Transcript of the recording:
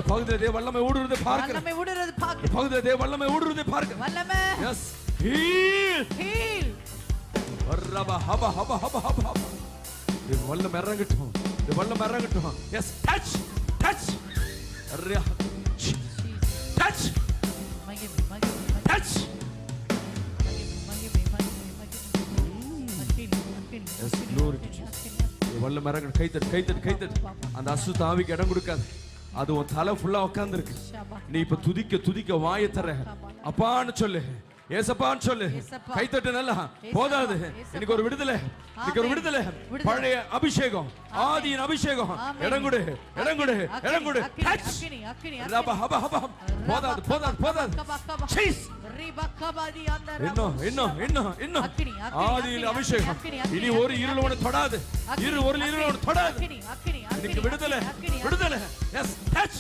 பகுதியிலே தேவ வல்லமை ஊடுருவதை பார்க்கிறேன். வல்லமை ஊடுருவதை பார்க்கிறேன். பகுதியிலே தேவ வல்லமை ஊடுருவதை பார்க்கிறேன். வல்லமை. Yes. Heal. Heal. ரபா ஹபா ஹபா ஹபா ஹபா. தேவ வல்லமை இறங்கட்டும். தேவ வல்லமை இறங்கட்டும். Yes. Touch. Touch. Touch. மகிமை மகிமை. Touch. மகிமை மகிமை மகிமை. Yes. Glory to Jesus. தேவ வல்லமை இறங்கட்டும். கைத்தட்டு கைத்தட்டு கைத்தட்டு. அந்த அசுத்த ஆவிக்கு இடம் கொடுக்காத. அது உன் தலை ஃபுல்லா உட்கார்ந்து இருக்கு. நீ இப்ப துதிக்க துதிக்க வாயை தர அப்பான்னு சொல்லு, ஏசப்பான்னு சொல்லு. கைத்தட்டு நல்லா. போதாது. இன்னைக்கு ஒரு விடுதலை, இன்னைக்கு ஒரு விடுதலை. பழைய அபிஷேகம், ஆதியின் அபிஷேகம். இடங்குடு இடங்குடு இடங்குடு. போதாது போதாது போதாது. இன்னும் இன்னும் இன்னும் இன்னும் ஆதியின் அபிஷேகம். இனி ஒரு இருளவனை தொடாது. ஒரு இருளவனை தொடாது. இன்னைக்கு விடுதலை விடுதலை. Yes touch.